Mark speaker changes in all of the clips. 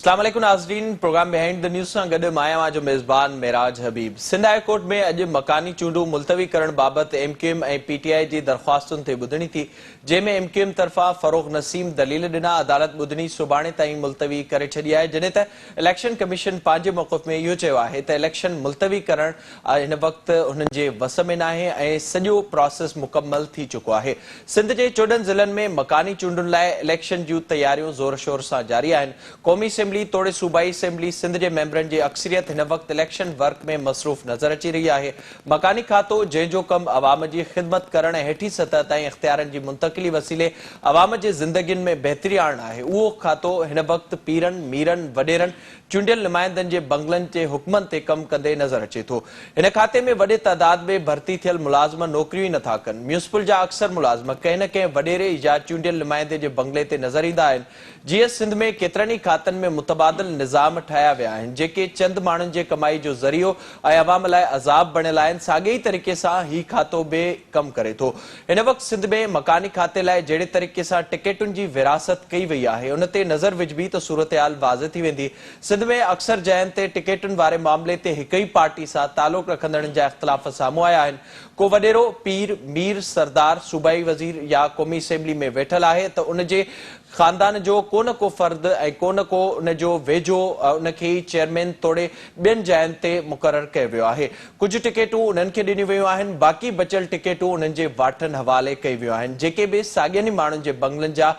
Speaker 1: अस्सलाम वालेकुम नाज़रीन, प्रोग्राम बिहाइंड द न्यूज़ सां गॾु मां जो मेज़बान मेराज हबीब। सिंध हाई कोर्ट में अॼु मकानी चूंडूं मुलतवी करण बाबति MQM ऐं PTI जी दरख़्वास्तुनि ते ॿुधणी थी, जंहिंमें MQM तरफ़ां फ़रोग़ नसीम दलील ॾिना। अदालत ॿुधणी सुभाणे ताईं मुलतवी करे छॾी आहे, जॾहिं त इलेक्शन कमीशन पंहिंजे मौक़िफ़ में इहो चयो आहे त इलेक्शन मुलतवी करणु हिन वक़्तु हुननि जे वस में नाहे ऐं सॼो प्रोसेस मुकमल थी चुको आहे। सिंध जे 14 ज़िलनि में मकानी चूंडुनि लाइ इलेक्शन जूं तयारियूं ज़ोर शोर सां जारी आहिनि। क़ौमी असेंबली तोड़े सूबाई असेंबली सिंध के मेंबरनि जी अक्सरियत हिन वक़्तु इलेक्शन वर्क में मसरूफ़ नज़र अची रही है। मकानी खातो जंहिंजो कमु अवाम जी ख़िदमत करण ऐं हेठी सतह ताईं इख़्तियारनि जी मुंतक़िली वसीले अवाम जे ज़िंदगियुनि में बहितरी आणणु आहे, उहो खातो हिन वक़्तु पीरनि, मीरनि, वॾेरनि, चूंडियल नुमाइंदनि जे बंगलनि जे हुक्मनि ते कमु कंदे नज़र अचे थो। हिन खाते में वॾे तइदाद में भर्ती थियल मुलाज़िम नौकरियूं ई नथा कनि। म्यूनिसिपल जा अक्सर मुलाज़िम कंहिं न कंहिं वॾेरे या चूंडियल नुमाइंदे जे बंगले ते नज़र ईंदा आहिनि। जीअं सिंध में केतिरनि ई खातनि में मुतबादिल निज़ाम ठाहिया विया आहिनि, जेके चंद माण्हुनि जे कमाई जो ज़रियो ऐं अवाम लाइ अज़ाब बणियल आहिनि। साॻिए ई तरीक़े सां ही खातो बि कमु करे थो। हिन वक़्तु सिंध में मकानी खाते लाइ जहिड़े तरीक़े सां टिकेटुनि जी विरासत कई वई आहे, उन ते नज़र विझबी त सूरतहाल वाज़ थी वेंदी। सिंध में अक्सर जॻहियुनि ते टिकेटुनि वारे मामले ते हिक ई पार्टी सां तालुक़ रखंदड़नि जा इख़्तिलाफ़ साम्हूं आया आहिनि। को वॾेरो पीर, मीर, सरदार, सूबाई वज़ीर या क़ौमी असेंबली में वेठल आहे त उन जे ख़ानदान जो को न को फ़र्द ऐं को न को उन जो वेझो उनखे चेयरमैन तोड़े ॿियनि जायुनि ते मुक़ररु कयो वियो आहे। कुझु टिकेटूं उन्हनि खे ॾिनियूं वयूं आहिनि, बाक़ी बचियल टिकेटूं उन्हनि जे वाठनि हवाले कई वियूं आहिनि, जेके बि साॻियनि माण्हुनि जे बंगलनि जा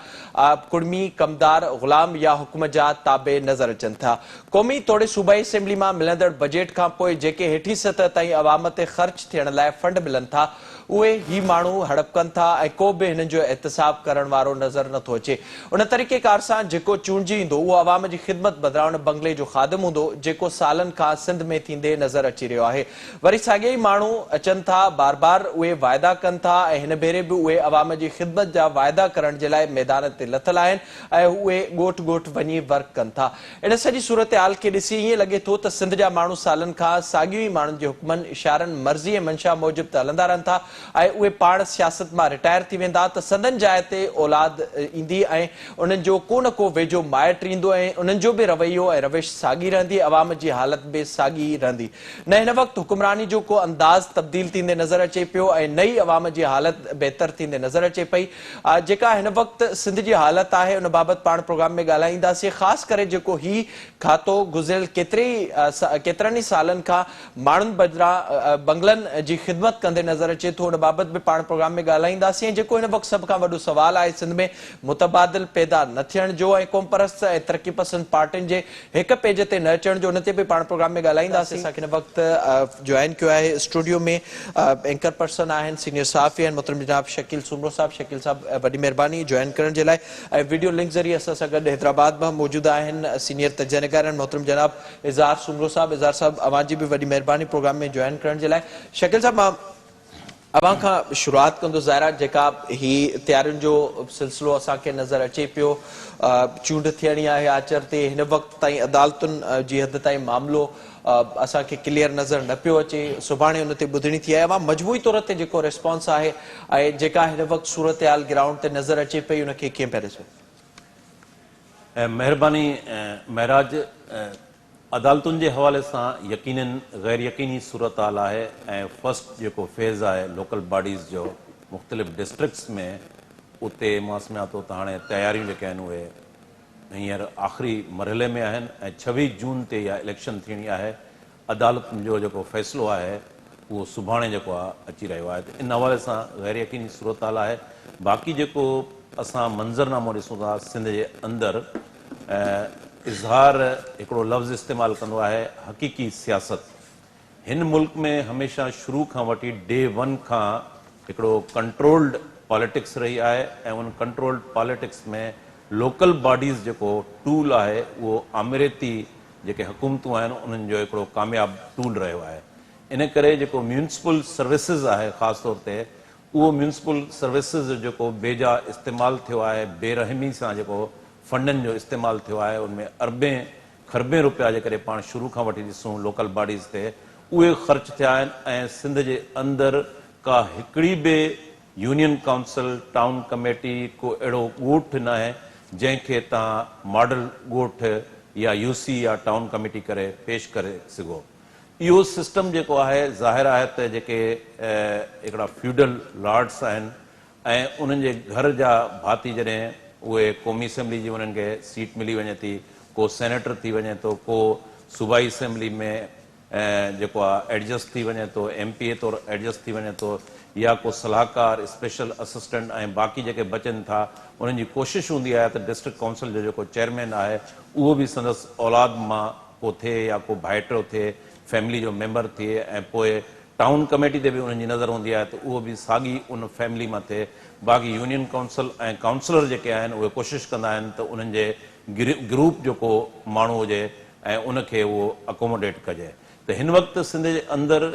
Speaker 1: कुड़मी, कमदार, ग़ुलाम या हुकुम जा ताबे नज़र अचनि था। क़ौमी तोड़े सूबाई असेंबली मां मिलंदड़ बजेट खां पोइ जेके हेठी सतह ताईं अवाम ते ख़र्च थियण लाइ फंड मिलनि था, उहे ही माण्हू हड़प कनि था ऐं को बि हिननि जो एहतिसाब करण वारो नज़र नथो अचे। उन तरीक़ेकार सां जेको चूंडिजी ईंदो उहो अवाम जी ख़िदमत बदिरां उन बंगले जो ख़ादिम हूंदो, जेको सालनि खां सिंध में थींदे नज़र अची रहियो आहे। वरी साॻिए ई माण्हू अचनि था, बार बार उहे वाइदा कनि था ऐं हिन भेरे बि उहे अवाम जी ख़िदमत जा वाइदा करण जे लाइ मैदान ते लथल आहिनि ऐं उहे ॻोठ ॻोठ वञी वर्क कनि था। इन सॼी सूरत हाल खे ॾिसी ईअं लॻे थो त सिंध जा माण्हू सालनि खां साॻियूं ई माण्हुनि जे हुक्मनि, इशारनि, मर्ज़ी ऐं मंशा मूजिबि त हलंदा रहनि था ऐं उहे पाण सियासत मां रिटायर थी वेंदा त संदन जाइ ते औलाद ईंदी ऐं उन्हनि जो को न को वेझो माइट ईंदो ऐं उन्हनि जो बि रवैयो ऐं रविश साॻी रहंदी, अवाम जी हालत बि साॻी रहंदी। न हिन वक़्तु हुक्मरानी जो को अंदाज़ तब्दील थींदे नज़र अचे पियो ऐं नई अवाम जी हालत बहितर थींदे नज़र अचे पई। जेका हिन वक़्तु सिंध जी हालत आहे उन बाबति पाण प्रोग्राम में ॻाल्हाईंदासीं। ख़ासि करे जेको ही खातो गुज़िरियल केतिरनि ई सालनि खां माण्हुनि बदिरां बंगलनि जी ख़िदमत कंदे नज़र अचे थो, उन बाबति बि पाण प्रोग्राम में ॻाल्हाईंदासीं। जेको हिन वक़्तु सभ खां वॾो सुवाल आहे, सिंध में मुतबादिल पैदा न थियण जो ऐं क़ौम परस्त ऐं तरक़ी पसंद पार्टियुनि जे हिक पेज ते न अचण जो, उन ते बि पाण प्रोग्राम में ॻाल्हाईंदासीं। असांखे हिन वक़्तु जॉइन कयो आहे स्टूडियो में एंकर पर्सन आहिनि, सीनियर सहाफ़ी आहिनि मोहतरम जनाब शकील सुमरो साहब। शकील साहब, वॾी महिरबानी जॉइन करण जे लाइ। ऐं वीडियो लिंक ज़रिए असां सां गॾु हैदराबाद मां मौजूदु आहिनि सीनियर तजनिकार आहिनि मोहतरम जनाब इज़हार सुमरो साहब। इज़हार साहब, अवां जी बि वॾी महिरबानी प्रोग्राम में जॉइन करण जे लाइ। शकील साहब, मां अवां खां शुरूआत कंदो। ज़ाहिरा जेका ही तयारियुनि जो सिलसिलो असांखे नज़र अचे पियो, चूंड थियणी आहे आचर ते, हिन वक़्तु ताईं अदालतुनि जी हद ताईं मामिलो असांखे क्लियर नज़र न पियो अचे, सुभाणे उन ते ॿुधणी थी आहे। अवां मजमूई तौर ते जेको रिस्पॉन्स आहे ऐं जेका हिन वक़्तु सूरत हाल ग्राउंड ते नज़र अचे पई, उनखे कीअं पिया ॾिसो?
Speaker 2: महिरबानी महराज, अदालतुनि जे हवाले सां यकीनन गैर यकीनी सूरत हाल आहे ऐं फर्स्ट जेको फेज़ आहे लोकल बॉडीज़ जो मुख़्तलिफ़ डिस्ट्रिक्ट्स में, उते मां सम्झां थो त हाणे तयारियूं जेके आहिनि उहे हींअर आख़िरी मरहले में आहिनि ऐं 26 जून ते इहा इलेक्शन थियणी आहे। अदालतुनि जो जेको फ़ैसिलो आहे उहो सुभाणे जेको आहे अची रहियो आहे, त इन हवाले सां गैर यकीनी सूरत हाल आहे। बाक़ी जेको असां मंज़रनामो ॾिसूं था सिंध जे अंदरि, इज़हार हिकिड़ो लफ़्ज़ इस्तेमालु कंदो आहे हक़ीक़ी सियासत। हिन मुल्क में हमेशह शुरू खां वठी डे वन खां हिकिड़ो कंट्रोल्ड पॉलिटिक्स रही आहे ऐं उन कंट्रोल्ड पॉलिटिक्स में लोकल बॉडीज़ जेको टूल आहे उहो आमिराती जेके हुकूमतूं आहिनि उन्हनि जो हिकिड़ो कामयाबु टूल रहियो आहे। इन करे जेको म्यूनिसिपल सर्विसिस आहे ख़ासि तौर ते, उहो म्यूनिसिपल सर्विसिस जेको बेजा इस्तेमालु थियो आहे, बेरहमी सां जेको फंडनि जो इस्तेमालु थियो आहे, उनमें अरबें खरबें रुपया जेकॾहिं पाण शुरू खां वठी ॾिसूं लोकल बॉडीज़ ते, उहे ख़र्च थिया आहिनि ऐं सिंध जे अंदरि का हिकिड़ी बि यूनियन काउंसिल, टाउन कमेटी, को अहिड़ो ॻोठ न आहे जंहिंखे तव्हां मॉडल ॻोठ या यूसी या टाउन कमेटी करे पेश करे सघो। इहो सिस्टम जेको आहे ज़ाहिर आहे त जेके हिकिड़ा फ्यूडल लॉर्ड्स आहिनि ऐं उन्हनि जे घर जा भाती जॾहिं उहे क़ौमी असेंबली जी उन्हनि खे सीट मिली वञे थी, को सेनेटर थी वञे थो, को सूबाई असेंबली में जेको आहे एडजस्ट थी वञे थो, MP तौरु एडजस्ट थी वञे थो, या को सलाहकार स्पेशल असिस्टेंट ऐं बाक़ी जेके बचनि था उन्हनि जी कोशिशि हूंदी आहे त डिस्ट्रिक्ट काउंसिल जो जेको चेयरमैन आहे उहो बि संदसि औलाद मां को थिए या को भाइटियो थिए, फैमिली जो मेंबर थिए, ऐं पोइ टाउन कमेटी ते बि उन्हनि जी नज़र हूंदी आहे त उहो बि साॻी उन फैमिली मां थिए। बाक़ी यूनियन काउंसिल ऐं काउंसलर जेके आहिनि उहे कोशिशि कंदा आहिनि त उन्हनि जे ग्रुप जेको माण्हू हुजे ऐं उनखे उहो अकोमोडेट कजे। त हिन वक़्तु सिंध जे अंदरि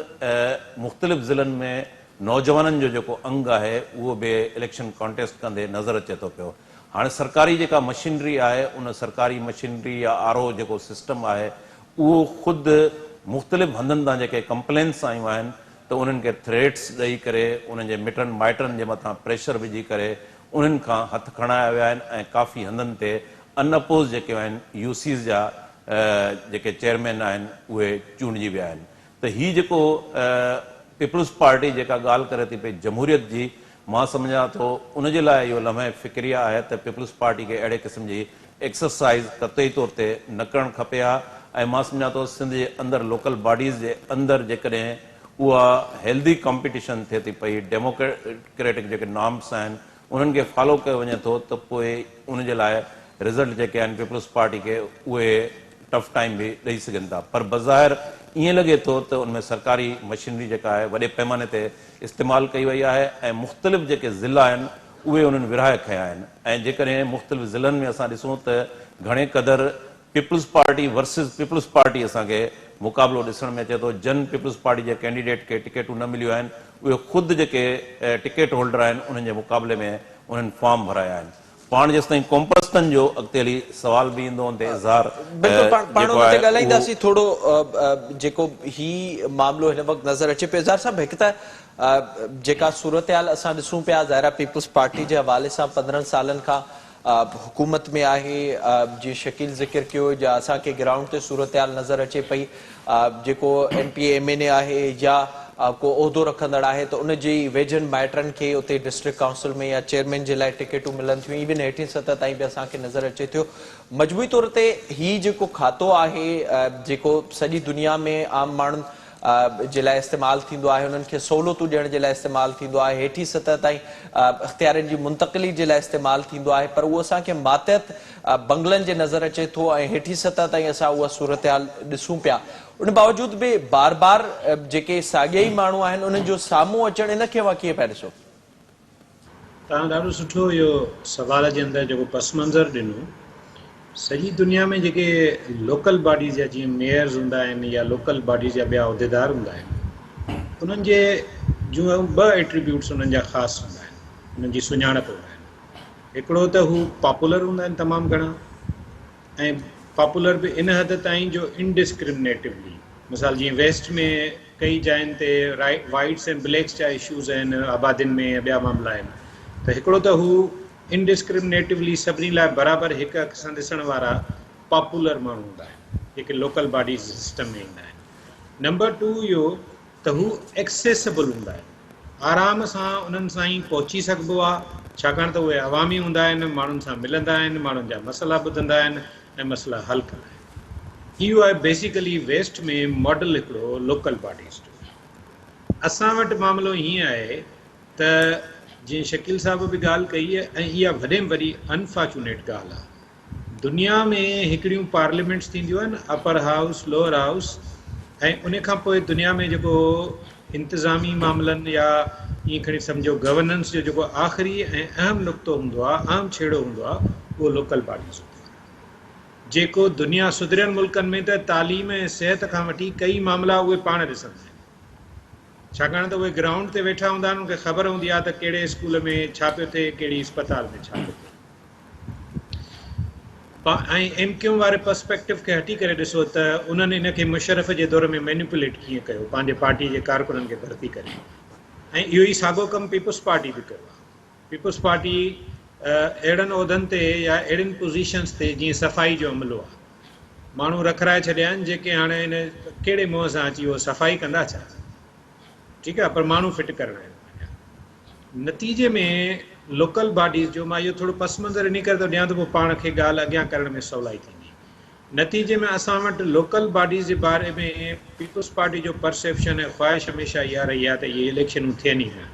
Speaker 2: मुख़्तलिफ़ ज़िलनि में नौजवाननि जो जेको अंग आहे उहो बि इलेक्शन कॉन्टेस्ट कंदे नज़र अचे थो पियो। हाणे सरकारी जेका मशीनरी आहे उन सरकारी मशीनरी या RO जेको सिस्टम आहे उहो ख़ुदि मुख़्तलिफ़ हंधनि तां जेके कंप्लेंट्स आयूं आहिनि त उन्हनि खे थ्रेट्स ॾेई करे उन्हनि जे मिटनि माइटनि जे मथां प्रेशर विझी करे उन्हनि खां हथ खणाया विया आहिनि ऐं काफ़ी हंधनि ते अनअपोज़ जेके आहिनि UCs जा जेके चेयरमैन आहिनि उहे चूंडिजी विया आहिनि। त हीअ जेको पीपल्स पार्टी जेका ॻाल्हि करे थी पई जमहूरियत जी, मां सम्झां थो उनजे लाइ इहो लम्हे फ़िक्रिया आहे त पीपल्स पार्टी खे अहिड़े क़िस्म जी एक्सरसाइज़ क़तई तौर ते न करणु खपे हा। ऐं मां सम्झां थो सिंध जे अंदरि लोकल बॉडीज़ जे अंदरि जेकॾहिं उहा हेल्दी कॉम्पिटिशन थिए थी पई, डेमोक्रेटिक जेके नॉर्म्स आहिनि उन्हनि खे फॉलो कयो वञे थो त पोइ उनजे लाइ रिज़ल्ट जेके आहिनि पीपल्स पार्टी खे उहे टफ टाइम बि ॾेई सघनि था। पर बज़ाहिर ईअं लॻे थो त उनमें सरकारी मशीनरी जेका आहे वॾे पैमाने ते इस्तेमालु कई वई आहे ऐं मुख़्तलिफ़ जेके ज़िला आहिनि उहे उन्हनि विरहाए खया आहिनि। ऐं जेकॾहिं मुख़्तलिफ़ ज़िलनि में असां ॾिसूं त घणे क़दुरु पीपल्स पार्टी वर्सिस पीपल्स पार्टी असांखे मुक़ाबिलो ॾिसण में अचे थो। जन पीपल्स पार्टी जे कैंडिडेट खे टिकेटूं न मिलियूं आहिनि, उहे ख़ुदि जेके टिकेट होल्डर आहिनि उन्हनि जे मुक़ाबले में उन्हनि फॉर्म भराया आहिनि। पाण जेसिताईं कॉम्पस्टन जो अॻिते हली सुवाल बि ईंदो उन ते इज़हार
Speaker 1: पाण उन ते ॻाल्हाईंदासीं थोरो जेको ही मामिलो हिन वक़्तु नज़र अचे पियो। इज़हार साहब, हिकु त जेका सूरतहाल असां ॾिसूं पिया ज़ाहिर पीपल्स पार्टी जे हवाले सां 15 सालनि खां हुकूमत में आहे, जीअं शकील ज़िक्र कयो या असांखे ग्राउंड ते सूरतहाल नज़र अचे पई, जेको MP MNA आहे या को उहिदो रखंदड़ आहे त उनजी वेझनि माइटनि खे उते डिस्ट्रिक्ट काउंसिल में या चेयरमैन जे लाइ टिकेटूं मिलनि थियूं, इवन हेठीं सतह ताईं बि असांखे नज़र अचे थो। मजमूई तौर ते ही जेको खातो आहे जेको सॼी दुनिया में आम माण्हुनि जे लाइ इस्तेमालु थींदो आहे, उन्हनि खे सहूलियतूं ॾियण जे लाइ इस्तेमालु थींदो आहे, हेठी सतह ताईं इख़्तियारनि जी मुंतक़िली जे लाइ इस्तेमालु थींदो आहे, पर उहो असांखे मातहत बंगलनि जे नज़र अचे थो ऐं हेठी सतह ताईं असां उहा सूरतहाल ॾिसूं पिया। उन बावजूद बि बार बार जेके साॻिया ई माण्हू आहिनि उन्हनि जो साम्हूं अचणु, इन खे अवां कीअं पिया ॾिसो?
Speaker 3: तव्हां ॾाढो सुठो इहो सवाल जे अंदरि जेको पस मंज़र ॾिनो। सॼी दुनिया में जेके लोकल बॉडीज़ जा जीअं मेयर्स हूंदा आहिनि या लोकल बॉडीज़ जा ॿिया उहिदेदार हूंदा आहिनि, उन्हनि जे जूं 2 एट्रीब्यूट्स उन्हनि जा ख़ासि हूंदा आहिनि, उन्हनि जी सुञाणप हूंदा आहिनि। हिकिड़ो त हू पॉपुलर हूंदा आहिनि तमामु घणा, ऐं पॉपुलर बि इन हद ताईं जो इनडिस्क्रिमिनेटिवली। मिसाल जीअं वेस्ट में कई जाइनि ते वाइट्स ऐं ब्लैक्स जा इशूज़ आहिनि, आबादियुनि में ॿिया मामला आहिनि, त हिकिड़ो त हू इनडिस्क्रिमिनेटिवली सभिनी लाइ बराबरि हिकु अख सां ॾिसण वारा पॉपुलर माण्हू हूंदा आहिनि जेके लोकल बॉडीज़ सिस्टम में ईंदा आहिनि। नंबर 2 इहो त हू एक्सेसिबल हूंदा आहिनि, आराम सां उन्हनि सां ई पहुची सघिबो आहे, छाकाणि त उहे अवामी हूंदा आहिनि, माण्हुनि सां मिलंदा आहिनि, माण्हुनि जा मसइला ॿुधंदा आहिनि ऐं मसइला हल कंदा आहिनि। इहो आहे बेसिकली वेस्ट में मॉडल हिकिड़ो लोकल बॉडीज़ जो। असां वटि मामिलो हीअं आहे त जीअं शकील साहब बि ॻाल्हि कई आहे, ऐं इहा वॾे में वॾी अनफॉर्चुनेट ॻाल्हि आहे। दुनिया में हिकिड़ियूं पार्लियामेंट्स थींदियूं आहिनि, अपर हाउस लोअर हाउस, ऐं उन खां पोइ दुनिया में जेको इंतिज़ामी मामलनि या ईअं खणी सम्झो गवर्नेंस जो जेको आख़िरी ऐं अहम नुक़्तो हूंदो आहे, अहम छेड़ो हूंदो आहे, उहो लोकल बॉडीज़ हूंदो आहे। जेको दुनिया सुधरियल मुल्कनि में त तालीम ऐं सिहत खां वठी कई मामला उहे पाण ॾिसंदा आहिनि, छाकाणि त उहे ग्राउंड ते वेठा हूंदा आहिनि, उनखे ख़बर हूंदी आहे त कहिड़े स्कूल में छा पियो थिए, कहिड़ी अस्पताल में छा पियो थिए। ऐं MQ वारे पर्सपेक्टिव खे हटी करे ॾिसो त उन्हनि इन खे मुशर्रफ जे दौर में मैनिपुलेट कीअं कयो, पंहिंजे पार्टी जे कारकुननि खे भर्ती करे, ऐं इहो ई साॻियो कमु पीपल्स पार्टी बि कयो आहे। पीपल्स पार्टी अहिड़नि उहिदनि ते या अहिड़ियुनि पोज़ीशन्स ते जीअं सफ़ाई जो अमलो आहे, माण्हू रखराए छॾिया आहिनि जेके हाणे हिन कहिड़े मुंहं सां अची उहो सफ़ाई कंदा छा? ठीकु आहे, पर माण्हू फिट करणा आहिनि। नतीजे में लोकल बॉडीज़ जो मां इहो थोरो पस मंज़र इन करे थो ॾियां त पोइ पाण खे ॻाल्हि अॻियां करण में सवलाई थींदी। नतीजे में असां वटि लोकल बॉडीज़ जे बारे में पीपल्स पार्टी जो परसेप्शन ऐं ख़्वाहिश हमेशह इहा रही आहे त इहे इलेक्शनूं थियनि ई न,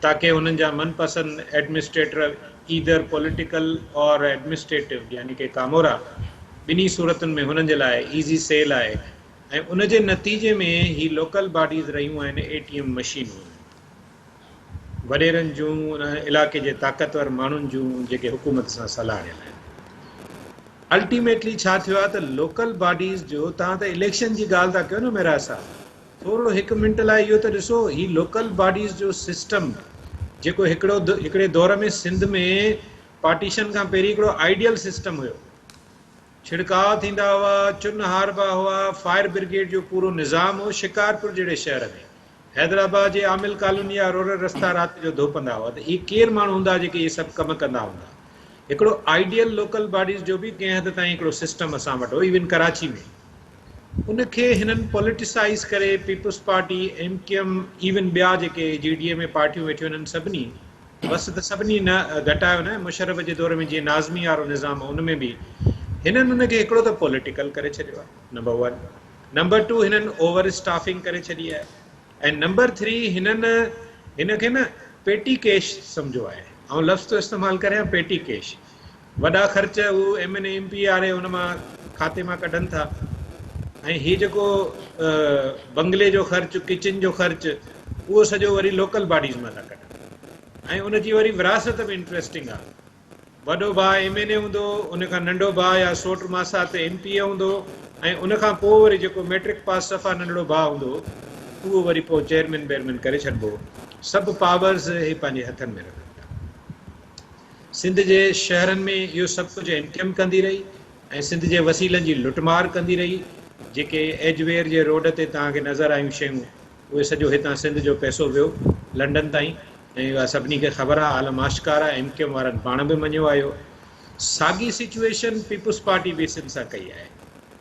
Speaker 3: ताकी हुननि जा मनपसंदि एडमिनिस्ट्रेटर ईदर पॉलिटिकल और एडमिनिस्ट्रेटिव यानी कि कामोरा ॿिन्ही सूरतुनि में हुननि जे लाइ ईज़ी सेल आहे। ऐं उन जे नतीजे में ही लोकल बॉडीज़ रहियूं आहिनि ATM मशीनूं, वॾेरनि जूं, उन इलाइक़े जे ताक़तवर माण्हुनि जूं जेके हुकूमत सां सलाह ॾियल आहिनि। अल्टीमेटली छा थियो आहे त लोकल बॉडीज़ जो, तव्हां त इलेक्शन जी ॻाल्हि था कयो न मेरा साहब, थोरो हिकु मिंट लाइ इहो त ॾिसो, ही लोकल बॉडीज़ जो सिस्टम जेको हिकिड़े दौर में सिंध में पार्टीशन खां पहिरीं हिकिड़ो आइडियल सिस्टम हुयो। छिड़काव थींदा हुआ, चुन हारबा हुआ, फायर ब्रिगेड जो पूरो निज़ाम हो। शिकारपुर जहिड़े शहर में, हैदराबाद जे आमिल कॉलोनी या रोड रस्ता राति जो धोपंदा हुआ, त इहे केरु माण्हू हूंदा जेके इहे सभु कमु कंदा हूंदा? हिकिड़ो आइडियल लोकल बॉडीज़ जो बि कंहिं हद ताईं हिकिड़ो सिस्टम असां वटि हो, इवन कराची में। उनखे हिननि पॉलिटिसाइज़ करे पीपल्स पार्टी, MKM, इवन ॿिया जेके GDA में पार्टियूं वेठियूं आहिनि सभिनी, बसि त सभिनी न घटायो न, मुशर्रफ जे दौर में जीअं नाज़मी वारो निज़ाम हो, उन में बि हिननि उनखे हिकिड़ो त पॉलिटिकल करे छॾियो आहे, नंबर 1। नंबर 2, हिननि ओवर स्टाफिंग करे छॾी आहे। ऐं नंबर 3, हिनखे न पेटी कैश सम्झो आहे। ऐं लफ़्ज़ तो इस्तेमालु करियां पेटी कैश, वॾा ख़र्च हू MNA MP वारे हुन मां खाते मां कढनि था, ऐं हीअ जेको बंगले जो ख़र्चु, किचन जो ख़र्चु, उहो सॼो वरी लोकल बॉडीज़ मां था कढनि। ऐं उनजी वरी विरासत बि इंट्रस्टिंग आहे। वॾो भाउ MNA हूंदो, उनखां नंढो भाउ या सोट मासा ते MP हूंदो, ऐं उनखां पोइ वरी जेको मैट्रिक पास सफ़ा नंढड़ो भाउ हूंदो, उहो वरी पोइ चेयरमैन वेयरमैन करे छॾिबो। सभु पावर्स हे पंहिंजे हथनि में रखनि था। सिंध जे शहरनि में इहो सभु कुझु MKM कंदी रही, ऐं सिंध जे वसीलनि जी लुटमार कंदी रही। जेके एजवेयर जे रोड ते तव्हांखे नज़र आयूं शयूं, उहे सॼो हितां सिंध जो पैसो वियो लंडन ताईं, ऐं उहा सभिनी खे ख़बर आहे, आलम आश्कार आहे। MKM वारनि पाण बि मञियो आहे। साॻी सिचुएशन पीपल्स पार्टी बि सिंध सां कई आहे,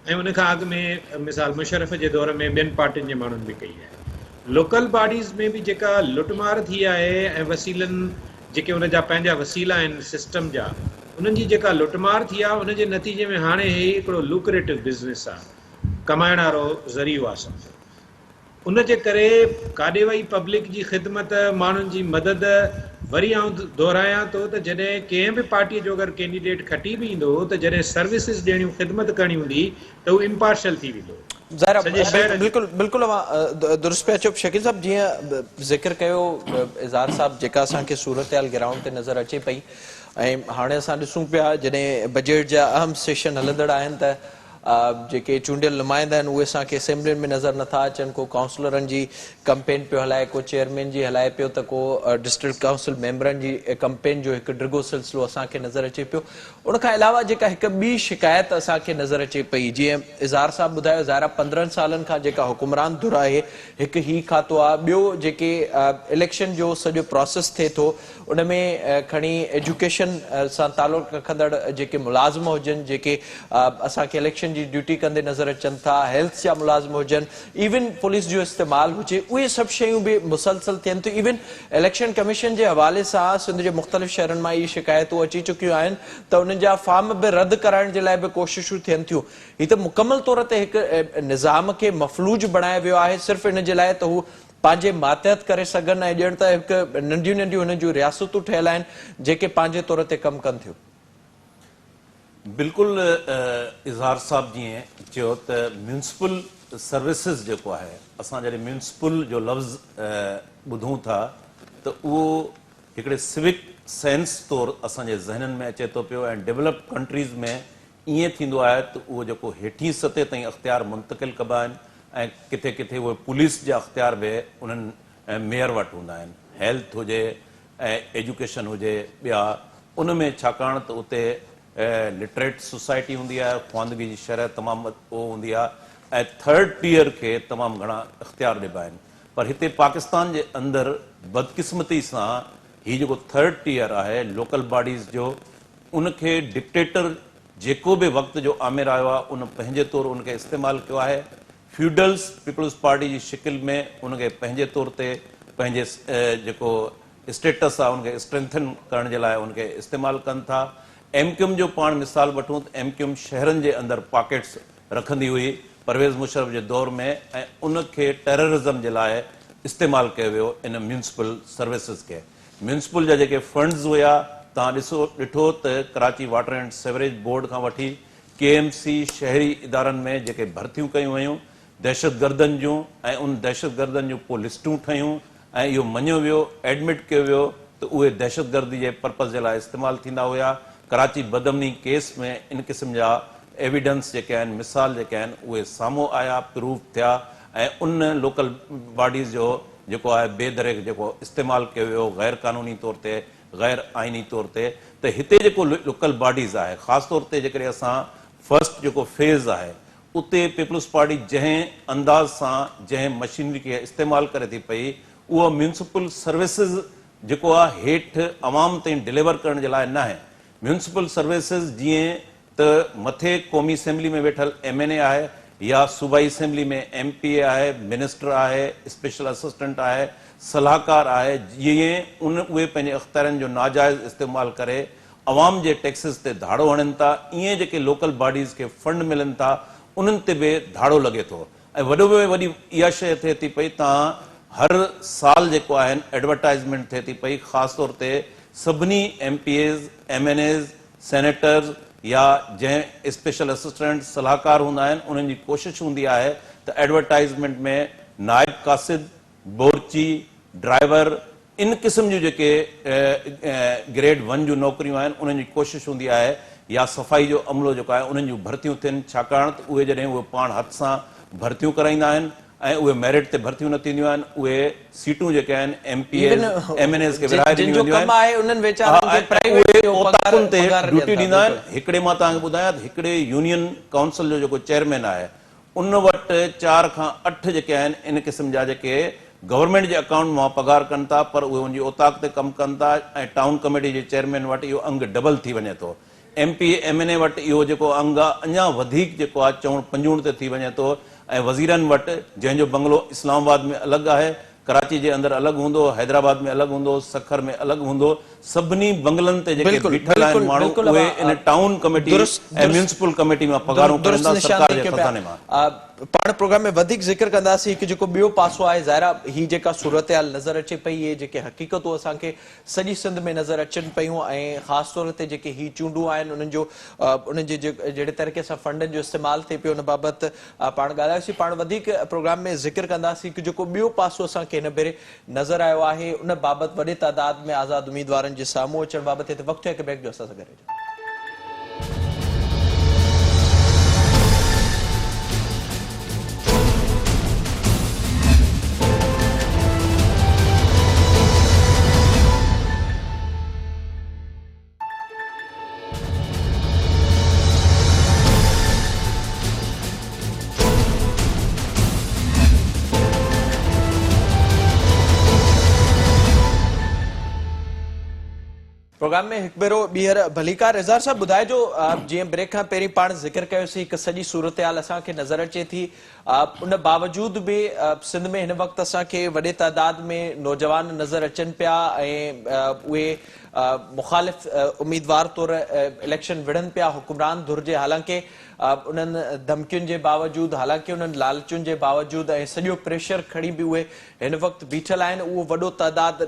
Speaker 3: ऐं उनखां अॻु में मिसाल मुशर्रफ जे दौर में ॿियनि पार्टियुनि जे माण्हुनि बि कई आहे। लोकल बॉडीज़ में बि जेका लुटमार थी आहे, ऐं वसीलनि जेके उन जा पंहिंजा वसीला आहिनि सिस्टम जा, उन्हनि जी जेका लुटमार थी आहे, उनजे नतीजे में हाणे हे हिकिड़ो लुक्रेटिव बिज़नेस आहे, कमाइण वारो ज़रियो आहे सम्झो। उन जे करे काॾे वई पब्लिक जी ख़िदमत, माण्हुनि जी मदद। वरी आउं दोहिरायां थो त जॾहिं कंहिं बि पार्टीअ जो अगरि कैंडिडेट खटी बि ईंदो, त जॾहिं सर्विसिस ॾियणियूं, ख़िदमत करणी हूंदी, त उहो इम्पार्शल थी वेंदो।
Speaker 1: ज़ाहिर
Speaker 3: सॼे शहर
Speaker 1: बिल्कुलु बिल्कुलु दुरुस्त पिया चयो। शकील साहब, जीअं ज़िक्र कयो इज़हार साहब, जेका असांखे सूरत हाल ग्राउंड ते नज़र अचे पई, ऐं हाणे असां ॾिसूं पिया जॾहिं बजट जा अहम सेशन हलंदड़ आहिनि त जेके चूंडियल नुमाइंदा आहिनि उहे असांखे असेंबलियुनि में नज़र नथा अचनि। को काउंसलरनि जी कैंपेन पियो हलाए, को चेयरमैन जी हलाए पियो, त को डिस्ट्रिक्ट काउंसिल मेंबरनि जी कैंपेन जो हिकु डिघो सिलसिलो असांखे नज़र अचे पियो। उनखां अलावा जेका हिकु ॿी शिकायत असांखे नज़र अचे पई, जीअं इज़हार साहब ॿुधायो, ज़ाहिर 15 सालनि खां जेका हुकुमरान धुर आहे, हिकु ही खातो आहे। ॿियो जेके इलेक्शन जो सॼो प्रोसेस थिए थो, उन में खणी एजुकेशन सां तालुक़ रखंदड़ जेके मुलाज़िम हुजनि, जेके असांखे इलेक्शन जी ड्यूटी कंदे नज़र अचनि था, हेल्थ जा मुलाज़िम हुजनि, इवन पुलिस जो इस्तेमालु हुजे, उहे सभु शयूं बि मुसलसल थियनि थियूं। इवन इलेक्शन कमीशन जे हवाले सां सिंध जे मुख़्तलिफ़ शहरनि मां इहे शिकायतूं अची चुकियूं आहिनि त उन्हनि जा फॉर्म बि रद्द कराइण जे लाइ बि कोशिशूं थियनि थियूं। हीअ त मुकमल तौर ते हिकु निज़ाम खे मफ़लूज बणायो वियो आहे, सिर्फ़ु इन जे लाइ त हू पंहिंजे मातहत करे सघनि, ऐं ॼण त हिकु नंढियूं नंढियूं हुननि जूं रियासतूं ठहियल आहिनि जेके पंहिंजे तौर ते कमु कनि थियूं।
Speaker 2: बिल्कुलु इज़हार साहब जीअं चयो त म्यूनिसिपल सर्विसिस जेको आहे, असां जॾहिं म्यूनिसिपल जो लफ़्ज़ ॿुधूं था त उहो हिकिड़े सिविक सेंस तौरु असांजे ज़हननि में अचे थो पियो। ऐं डेवलप्ड कंट्रीज़ में ईअं थींदो आहे त उहो जेको हेठीं सतह ताईं अख़्तियार मुंतक़िल कबा आहिनि, ऐं किथे किथे उहे पुलिस जा अख़्तियार बि उन्हनि मेयर वटि हूंदा आहिनि। हेल्थ हुजे ऐं एजुकेशन हुजे, ॿिया उन में छाकाणि त उते लिटरेट सोसाइटी हूंदी आहे, ख़्वांदगी जी शरह तमामु उहो हूंदी आहे, ऐं थर्ड टीयर खे तमामु घणा इख़्तियार ॾिबा आहिनि। पर हिते पाकिस्तान जे अंदरि बदकिस्मती सां हीउ जेको थर्ड टीयर आहे लोकल बॉडीज़ जो, उनखे डिक्टेटर जेको भी वक्त जो आमिर आयो आहे उन पंहिंजे तौर उनके इस्तेमाल कियो आहे। फ्यूडल्स पीपल्स पार्टी जी शिकिल में उनके पंहिंजे तौर ते पंहिंजे जेको स्टेटस आहे उनके स्ट्रेंथन करण जे लाइ उनके इस्तेमाल कनि था। एमक्यूएम जो पाण मिसाल वठूं त एमक्यूएम शहरनि जे अंदरि पॉकेट्स रखंदी हुई परवेज़ मुशर्रफ जे दौर में, ऐं उनखे टेररिज्म जे लाइ इस्तेमाल कयो वियो इन म्यूनिसिपल सर्विसिस के। म्यूनिसिपल जा जेके फंड्स हुया तव्हां ॾिठो त Karachi water and sewerage board खां वठी KMC शहरी इदारनि में जेके भर्तियूं कयूं वयूं दहशतगर्दनि जूं, ऐं उन दहशतगर्दनि जूं पोइ लिस्टूं ठहियूं ऐं इहो मञियो वियो एडमिट कयो वियो त उहे दहशतगर्दी जे पर्पज़ जे लाइ इस्तेमालु थींदा हुया। कराची बदमनी केस में इन क़िस्म जा एविडेंस जेके आहिनि मिसाल जेके आहिनि उहे साम्हूं आया, प्रूव थिया, ऐं उन लोकल बॉडीज़ जो जेको आहे बेदरेक जेको इस्तेमालु कयो वियो गैर कानूनी तौर ते गैर आइनी तौर ते। त हिते जेको लोकल बॉडीज़ आहे ख़ासि तौर ते जेकॾहिं असां फर्स्ट जेको फेज़ आहे उते पीपल्स पार्टी जंहिं अंदाज़ सां जंहिं मशीनरी खे इस्तेमालु करे थी पई उहा म्यूनिसिपल सर्विसिस जेको आहे हेठि अवाम ताईं डिलीवर करण जे लाइ न आहे। म्यूनिसिपल सर्विसिस जीअं त मथे क़ौमी असेंबली में वेठल MNA आहे या सूबाई असेंबली में MPA आहे, मिनिस्टर आहे, स्पेशल असिस्टेंट आहे, सलाहकार आहे, जीअं उहे पंहिंजे अख़्तियारनि जो नाजाइज़ इस्तेमालु करे अवाम जे टैक्सिस ते धाड़ो हणनि था, ईअं जेके लोकल बॉडीज़ खे फंड मिलनि था उन्हनि ते बि धाड़ो लॻे थो। ऐं वॾो में वॾी इहा शइ थिए थी पई तव्हां हर साल जेको आहिनि एडवर्टाइज़मेंट थिए थी पई ख़ासि तौर ते सभिनी MPAs, MNAs, सेनेटर्स या जंहिं स्पेशल असिस्टेंट सलाहकार हूंदा आहिनि उन्हनि जी कोशिशि हूंदी आहे त एडवर्टाइज़मेंट में नाइब कासिद, बोरची, ड्राइवर इन क़िस्म जूं जेके ग्रेड 1 जूं नौकरियूं आहिनि उन्हनि जी कोशिशि हूंदी आहे या सफ़ाई जो अमलो जेको आहे उन्हनि जूं भर्तियूं थियनि, छाकाणि त उहे जॾहिं उहे पाण हथ सां भर्तियूं कराईंदा आहिनि ऐं उहे मेरिट ते भर्तियूं न थींदियूं आहिनि, उहे सीटूं जेके आहिनि MPAs, MNAs खे विराए ॾिनियूं वेंदियूं आहिनि, ओताकुनि ते ड्यूटी ॾींदा आहिनि। हिकिड़े मां तव्हांखे ॿुधायां त हिकिड़े यूनियन काउंसिल जो जेको चेयरमैन आहे उन वटि 4 खां 8 जेके आहिनि इन क़िस्म जा जेके गवर्नमेंट जे अकाउंट मां पगार कनि था पर उहे उनजी ओताक ते कमु कनि था, ऐं टाउन कमेटी जे चेयरमैन वटि इहो अंग डबल थी वञे थो। MPA MNA वटि इहो जेको अंग आहे अञा वधीक जेको आहे चवण पंजूण ते थी वञे थो, ऐं वज़ीरनि वटि जंहिंजो बंगलो इस्लामाबाद में अलॻि आहे, कराची जे अंदरि अलॻि हूंदो, हैदराबाद में अलॻि हूंदो, सखर में अलॻि हूंदो, सभिनी बंगलनि ते जेके बीठल आहिनि माण्हू उहे इन टाउन कमेटी ऐं म्यूनिसिपल कमेटी मां पगारूं करंदा सरकार जे खज़ाने मां।
Speaker 1: पाण प्रोग्राम में वधिक ज़िक्र कंदासीं कि जेको ॿियो पासो आहे ज़ाहिरा ही जेका सूरत-हाल नज़र अचे पई इहे जेके हक़ीक़तूं असांखे सॼी सिंध में नज़र अचनि पियूं ऐं ख़ासि तौर ते जेके ही चूंडूं आहिनि उन्हनि जो उन्हनि जे जहिड़े तरीक़े सां फंडनि जो इस्तेमालु थिए पियो उन बाबति पाण ॻाल्हायोसीं। पाण वधीक प्रोग्राम में ज़िक्र कंदासीं कि जेको ॿियो पासो असांखे हिन भेरे नज़र आयो आहे उन बाबति वॾे तादाद में आज़ाद उम्मीदवारनि जे साम्हूं अचण बाबति हिते वक़्तु हिकु ब्रेक जो असां सां गॾु हुजो। प्रोग्राम में हिकु भेरो ॿीहर भलीकार रिज़ार साहब ॿुधाए जो जीअं ब्रेक खां पहिरीं पाण ज़िक्र कयोसीं हिकु सॼी सूरत-हाल असांखे नज़र अचे थी, उन बावजूद बि सिंध में हिन वक़्तु असांखे वॾे तादाद में नौजवान नज़र अचनि पिया ऐं उहे मुख़ालिफ़ उम्मीदवार तौर इलेक्शन विढ़नि पिया हुकुमरान धुर जे, हालांकि उन्हनि धमकियुनि जे बावजूद, हालांकि उन्हनि लालचुनि जे बावजूद ऐं सॼो प्रेशर खणी बि उहे हिन वक़्तु बीठल आहिनि, उहो वॾो तादाद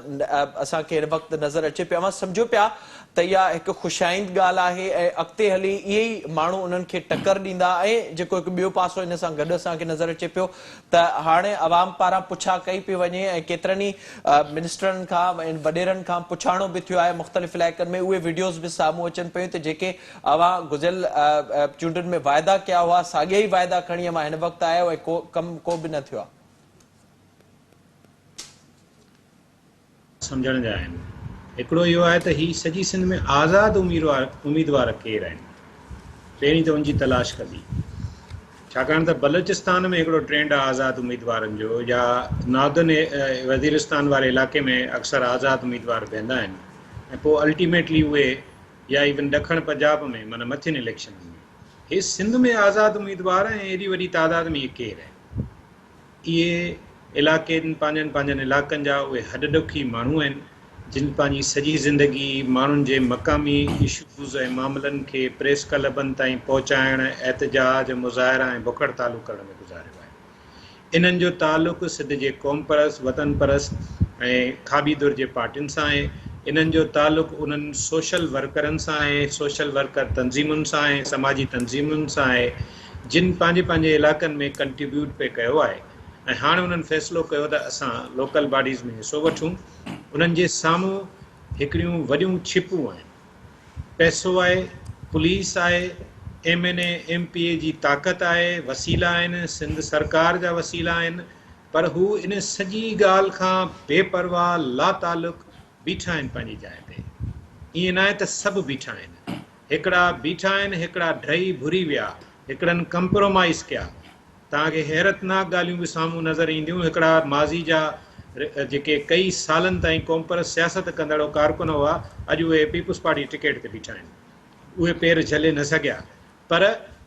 Speaker 1: असांखे हिन वक़्तु नज़र अचे पियो। असां सम्झो पिया त इहा हिकु ख़ुशाइंद ॻाल्हि आहे ऐं अॻिते हली इहे ई माण्हू उन्हनि खे टकर ॾींदा, ऐं जेको हिकु ॿियो पासो हिन सां गॾु असांखे नज़र अचे पियो त हाणे अवाम पारां पुछा कई पई वञे ऐं केतिरनि ई मिनिस्टरनि खां ऐं वॾेरनि खां पुछाणो बि थियो आहे मुख़्तलिफ़ इलाइक़नि में, उहे वीडियोज़ बि साम्हूं अचनि पियूं त जेके अवां गुज़िरियल चूंडुनि में वाइदा कया हुआ साॻिया ई वाइदा खणी मां हिन वक़्तु आयो ऐं को बि न थियो आहे।
Speaker 3: सम्झण जा आहिनि हिकिड़ो इहो आहे त ही सॼी सिंध में आज़ाद उम्मीदवार केरु आहिनि, पहिरीं त उनजी तलाश कबी, छाकाणि त बलोचिस्तान में हिकिड़ो ट्रेंड आहे आज़ाद उम्मीदवारनि जो, या नार्दन वज़ीरिस्तान वारे इलाइक़े में अक्सर आज़ाद उम्मीदवार बीहंदा आहिनि ऐं पोइ अल्टीमेटली उहे या इवन ॾखण पंजाब में माना मथियुनि इलेक्शन में हे सिंध में आज़ाद उम्मीदवार ऐं एॾी वॾी तादाद में इहे केरु आहिनि? इहे इलाइक़नि पंहिंजनि इलाइक़नि जा उहे हॾॾुखी माण्हू आहिनि जिन पंहिंजी सॼी ज़िंदगी माण्हुनि जे मक़ामी इशूज़ ऐं मामलनि खे प्रेस क्लबनि ताईं पहुचाइण, एहतजाज, मुज़ाहिरा ऐं बुख हड़तालूं करण में गुज़ारियो आहे। इन्हनि जो तालुक़ु सिंध जे क़ौम परस्त, वतन परस्त ऐं खाबीदुर जे पार्टियुनि सां आहे। इन्हनि जो तालुक़ु उन्हनि सोशल वर्करनि सां आहे, सोशल वर्कर तंज़ीमुनि सां आहे, समाजी तंज़ीमुनि सां आहे, जिन पंहिंजे इलाइक़नि में कंट्रीब्यूट पे कयो आहे ऐं हाणे उन्हनि फ़ैसिलो कयो त असां लोकल बॉडीज़ में हिसो वठूं। उन्हनि जे साम्हूं हिकिड़ियूं वॾियूं छिपूं आहिनि, पैसो आहे, पुलिस आहे, MNA MPA जी ताक़त आहे, वसीला आहिनि, सिंध सरकार जा वसीला आहिनि, पर हू इन सॼी ॻाल्हि खां बेपरवाह लातालुक़ बीठा आहिनि पंहिंजी जाइ ते। ईअं न आहे त सभु बीठा आहिनि, हिकिड़ा बीठा आहिनि, हिकिड़ा ढही भुरी विया, हिकिड़नि कंप्रोमाइज़ कया। तव्हांखे हैरतनाक ॻाल्हियूं बि साम्हूं नज़र ईंदियूं। हिकिड़ा माज़ी जा जेके कई सालनि ताईं क़ौम परस्त सियासत कंदड़ कारकुन हुआ, अॼु उहे पीपुल्स पार्टी टिकट ते बीठा आहिनि, उहे पेर झले न सघिया। पर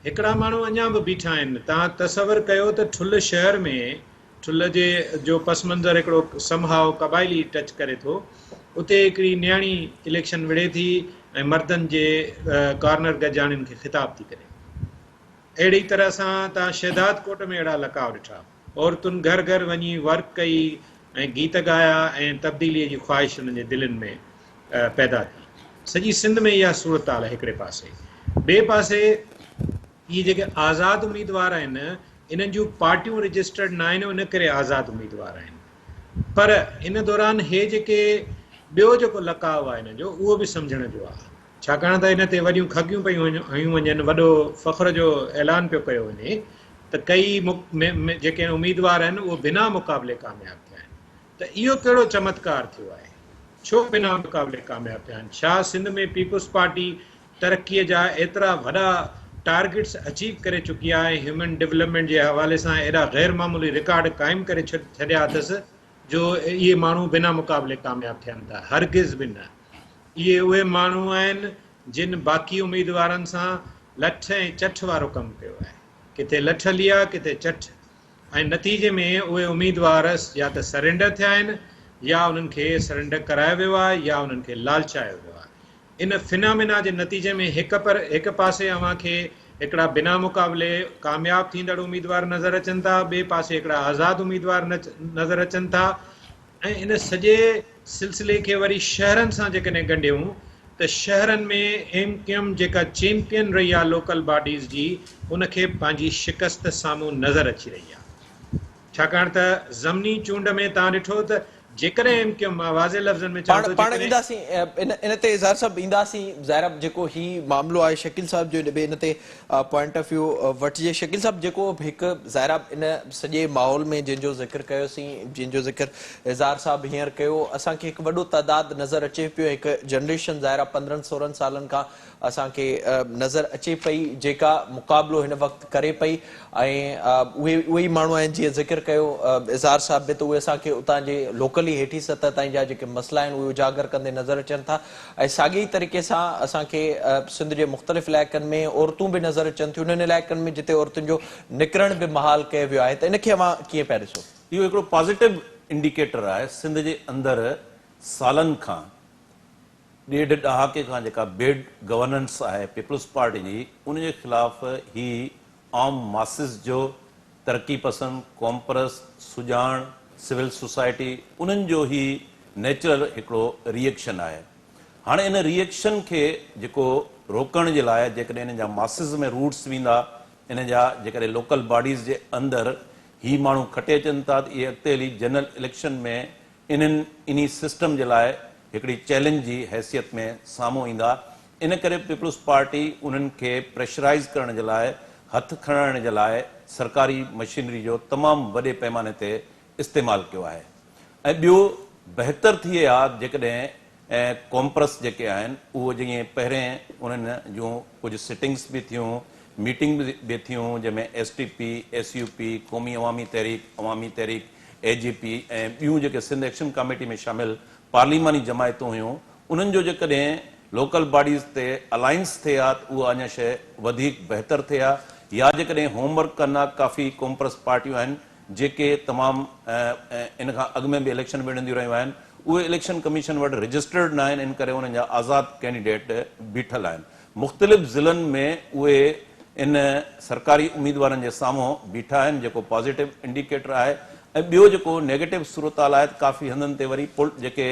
Speaker 3: हिकिड़ा माण्हू अञा बि बीठा आहिनि। तव्हां तसवर कयो त ठुल्ह शहर में ठुल्ह जो पस मंज़र हिकिड़ो समहाव क़बाइली टच करे थो, उते हिकिड़ी न्याणी इलेक्शन विढ़े थी ऐं मर्दनि जे कॉर्नर गजाणियुनि खे ख़िताब थी करे। अहिड़ी तरह सां तव्हां शहदाद कोट में अहिड़ा लकाव ॾिठा, औरतुनि घर घर वञी वर्क कई ऐं गीत ॻाया ऐं तब्दीलीअ जी ख़्वाहिश उन्हनि जे दिलनि में पैदा थी। सॼी सिंध में इहा सूरत हाल हिकिड़े पासे। ॿिए पासे इहे जेके आज़ाद उम्मीदवार आहिनि, इन्हनि जूं पार्टियूं रजिस्टर्ड न आहिनि, इन करे आज़ाद उम्मीदवार आहिनि। पर इन दौरान हे जेके ॿियो जेको लकाव आहे हिन जो, उहो बि सम्झण जो आहे, छाकाणि त इन ते वॾियूं खगियूं पियूं हयूं वञनि, वॾो फ़ख्र जो ऐलान पियो कयो वञे त कई जेके उम्मीदवार आहिनि उहे बिना मुक़ाबले कामयाब थिया आहिनि। त इहो कहिड़ो चमत्कार थियो आहे? छो बिना मुक़ाबले कामयाब थिया आहिनि? छा सिंध में पीपुल्स पार्टी तरक़ीअ जा एतिरा वॾा टारगेट्स अचीव करे चुकी आहे, ह्यूमन डेवलपमेंट जे हवाले सां एॾा ग़ैर मामूली रिकॉर्ड क़ाइमु करे छॾिया अथसि जो इहे माण्हू बिना मुक़ाबले कामयाब थियनि था? हरगिज़ बि न। इहे उहे माण्हू आहिनि जिन बाक़ी उम्मीदवारनि सां लठ ऐं चठ वारो कमु कयो आहे, किथे लठ लिया किथे चठ, ऐं नतीजे में उहे उम्मीदवार या त सरेंडर थिया आहिनि या उन्हनि खे सरेंडर करायो वियो आहे या उन्हनि खे लालचायो वियो आहे। इन फिनामिना जे नतीजे में हिकु पासे अव्हांखे हिकिड़ा बिना मुक़ाबले कामयाब थींदड़ उम्मीदवार नज़र अचनि था, ॿिए पासे हिकिड़ा आज़ाद उम्मीदवार नज़र अचनि था। ऐं इन सॼे सिलसिले खे वरी शहरनि सां जेकॾहिं ॻंढियूं त शहरनि में MQM जेका चैंपियन रही आहे लोकल बॉडीज़ जी, उनखे पंहिंजी शिकस्त साम्हूं नज़र अची रही आहे। छाकाणि त ज़मनी चूंड में तव्हां ॾिठो त जेकॾहिं MQM मां वाज़े लफ़्ज़नि में चवां थो,
Speaker 1: पाण ईंदासीं इन ते इज़हार साहब ईंदासीं। ज़ाहिर जेको ही मामिलो आहे शकील साहब जो इन ते पॉइंट ऑफ व्यू वठिजे। शकील साहब, जेको हिकु ज़ाहिर इन सॼे माहौल में जंहिंजो ज़िक्र कयोसीं, जंहिंजो ज़िक्र इज़हार साहब हींअर कयो, असांखे हिकु वॾो तइदाद नज़र अचे पियो, हिकु जनरेशन ज़ाहिर 15-16 सालनि खां असांखे नज़र अचे पई जेका मुक़ाबिलो हिन वक़्तु करे पई। ऐं उहे ई माण्हू आहिनि जीअं ज़िक्र कयो इज़हार साहब बि, त उहे असांखे उतां जे लोकली हेठी सतह ताईं जा जेके मसइला आहिनि उहे उजागर कंदे नज़र अचनि था। ऐं साॻी तरीक़े सां असांखे सिंध जे मुख़्तलिफ़ इलाइक़नि में औरतूं बि नज़र अचनि थियूं, उन्हनि इलाइक़नि में जिते औरतुनि जो निकिरण बि महाल कयो वियो आहे। त इनखे अव्हां कीअं पिया ॾिसो?
Speaker 2: इहो हिकिड़ो पॉज़िटिव इंडिकेटर आहे। सिंध जे अंदरि सालनि खां, ॾेढ ॾहाके खां जेका बेड गवर्नेंस आहे पीपुल्स पार्टी जी, उनजे ख़िलाफ़ ही आम मासिस जो तरक़ी पसंद, क़ौम परस्त, सुजाण, सिविल सोसाइटी, उन्हनि जो ही नेचुरल हिकिड़ो रिएक्शन आहे। हाणे इन रिएक्शन खे जेको रोकण जे लाइ जेकॾहिं इन जा मासिस में रूट्स वेंदा, इन जा जेकॾहिं लोकल बॉडीज़ जे अंदरि ही माण्हू खटे अचनि था त इहे अॻिते हली जनरल इलेक्शन में इन्ही सिस्टम जे लाइ हिकिड़ी चैलेंज जी हैसियत में साम्हूं ईंदा। इन करे पीपुल्स पार्टी उन्हनि खे प्रेशराइज़ करण जे लाइ, हथु खणण जे लाइ सरकारी मशीनरी जो तमामु वॾे पैमाने ते इस्तेमालु कयो आहे। ऐं ॿियो बहितर थिए हा जेकॾहिं क़ौम परस्त जेके आहिनि उहो जीअं पहिरें उन्हनि जूं कुझु सिटिंग्स बि थियूं, मीटिंग बि थियूं, जंहिंमें STP, SUP, क़ौमी अवामी तहरीक, AGP ऐं ॿियूं जेके सिंध एक्शन कमेटी में शामिल पार्लिमानी जमायतूं हुयूं, उन्हनि जो जेकॾहिं लोकल बॉडीज़ ते अलायंस थिए हा त उहा अञा शइ वधीक बहितर थिए हा। या जेकॾहिं होमवर्क कनि काफ़ी कॉम्प्रेस पार्टियूं आहिनि जेके तमामु इन खां अॻु में बि इलेक्शन विढ़ंदियूं रहियूं आहिनि, उहे इलेक्शन कमीशन वटि रजिस्टर्ड न आहिनि, इन करे उन्हनि जा आज़ादु कैंडिडेट बीठल आहिनि। मुख़्तलिफ़ ज़िलनि में उहे इन सरकारी उम्मीदवारनि जे साम्हूं बीठा आहिनि, जेको पॉज़िटिव इंडिकेटर आहे। ऐं ॿियो जेको नेगेटिव सूरत हाल आहे त काफ़ी हंधनि ते वरी जेके